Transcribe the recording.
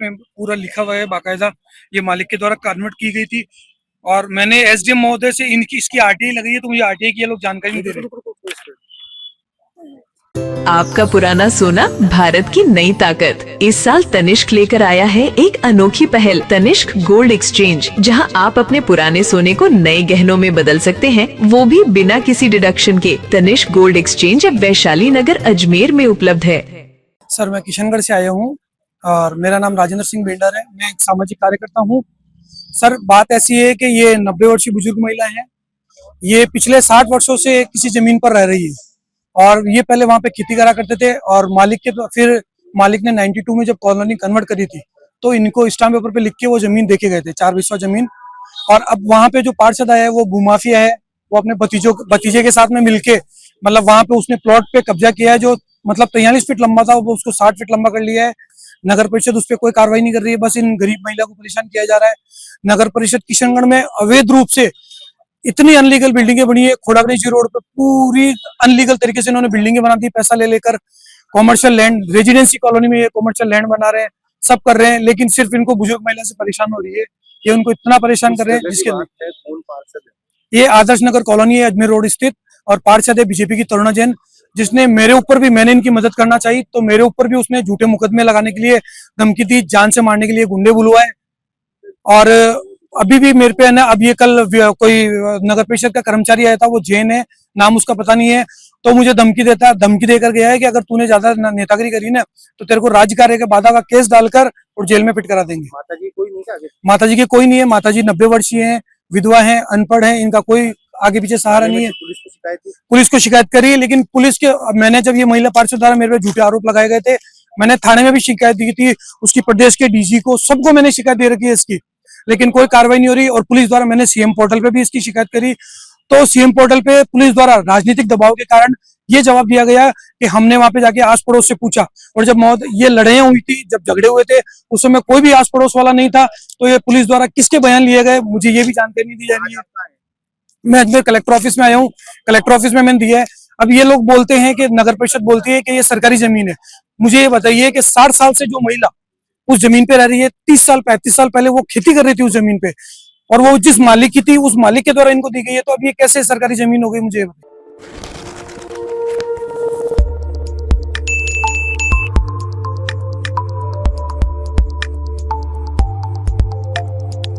में पूरा लिखा हुआ है बाकायदा, ये मालिक के द्वारा कन्वर्ट की गई थी। और मैंने एसडीएम महोदय से इनकी इसकी आरटीआई लगी है, तो मुझे आरटीआई की ये लोग जानकारी नहीं दे रहे। आपका पुराना सोना भारत की नई ताकत। इस साल तनिष्क लेकर आया है एक अनोखी पहल, तनिष्क गोल्ड एक्सचेंज, जहां आप अपने पुराने सोने को नए गहनों में बदल सकते हैं, वो भी बिना किसी डिडक्शन के। तनिष्क गोल्ड एक्सचेंज अब वैशाली नगर अजमेर में उपलब्ध है। सर, मैं किशनगढ़ से आया हूँ और मेरा नाम राजेंद्र सिंह बेंडर है। मैं एक सामाजिक कार्यकर्ता हूँ। सर, बात ऐसी है कि ये 90 वर्षीय बुजुर्ग महिला है। ये पिछले 60 वर्षों से किसी जमीन पर रह रही है और ये पहले वहां पे खेती करा करते थे और फिर मालिक ने 92 में जब कॉलोनी कन्वर्ट करी थी तो इनको स्टाम्प पेपर पे लिख के वो जमीन देके गए थे, 4 बिस्वा जमीन। और अब वहां पे जो पार्षद आया है वो भूमाफिया है। वो अपने भतीजे के साथ में मिलके मतलब वहां पे उसने प्लॉट पे कब्जा किया है, जो मतलब 43 फीट लंबा था वो उसको 60 फीट लंबा कर लिया है। नगर परिषद उस पर कोई कार्रवाई नहीं कर रही है, बस इन गरीब महिला को परेशान किया जा रहा है। नगर परिषद किशनगढ़ में अवैध रूप से इतनी अनलीगल बिल्डिंगें बनी है। खोड़ागणेशी रोड पे पूरी अनलीगल तरीके से इन्होंने बिल्डिंगें बना दी, पैसा ले लेकर। कॉमर्शियल लैंड, रेजिडेंसी कॉलोनी में ये कॉमर्शियल लैंड बना रहे हैं, सब कर रहे हैं, लेकिन सिर्फ इनको बुजुर्ग महिला से परेशान हो रही है। ये उनको इतना परेशान कर रहे हैं जिसके ये आदर्श नगर कॉलोनी है अजमेर रोड स्थित, और पार्षद है बीजेपी की तरुणा जैन, जिसने मेरे ऊपर भी, मैंने इनकी मदद करना चाहिए तो मेरे ऊपर भी उसने झूठे मुकदमे लगाने के लिए धमकी दी, जान से मारने के लिए गुंडे बुलवाए। और अभी भी मेरे पे है ना, अब ये कल कोई नगर परिषद का कर्मचारी आया था, वो जैन है, नाम उसका पता नहीं है, तो मुझे धमकी देकर गया है कि अगर तूने ज्यादा नेतागिरी करी ना तो तेरे को राज्य कार्य के बाधा का केस डालकर और जेल में फिट करा देंगे। माताजी कोई नहीं है? माताजी के कोई नहीं है। माताजी 90 वर्षीय है, विधवा है, अनपढ़ है, इनका कोई आगे पीछे सहारा नहीं है। पुलिस को शिकायत करी है, लेकिन पुलिस के, मैंने जब ये महिला पार्षद द्वारा मेरे पे झूठे आरोप लगाए गए थे, मैंने थाने में भी शिकायत दी थी, उसकी प्रदेश के डीजी को, सबको मैंने शिकायत दे रखी है इसकी, लेकिन कोई कार्रवाई नहीं हो रही। और पुलिस द्वारा मैंने सीएम पोर्टल पे भी इसकी शिकायत करी, तो सीएम पोर्टल पे पुलिस द्वारा राजनीतिक दबाव के कारण ये जवाब दिया गया कि हमने वहां पे जाके आस पड़ोस से पूछा, और जब ये लड़ाइयां हुई थी, जब झगड़े हुए थे, उस समय कोई भी आस पड़ोस वाला नहीं था, तो ये पुलिस द्वारा किसके बयान लिए गए मुझे ये भी जानकारी नहीं दी जा रही है। मैं अजमेर कलेक्टर ऑफिस में आया हूँ, कलेक्टर ऑफिस में मैंने दिया है। अब ये लोग बोलते हैं कि नगर परिषद बोलती है कि ये सरकारी जमीन है। मुझे ये बताइए कि 60 साल से जो महिला उस जमीन पे रह रही है, 30 साल 35 साल पहले वो खेती कर रही थी उस जमीन पे, और वो जिस मालिक की थी उस मालिक के द्वारा इनको दी गई है, तो अब ये कैसे सरकारी जमीन हो गई, मुझे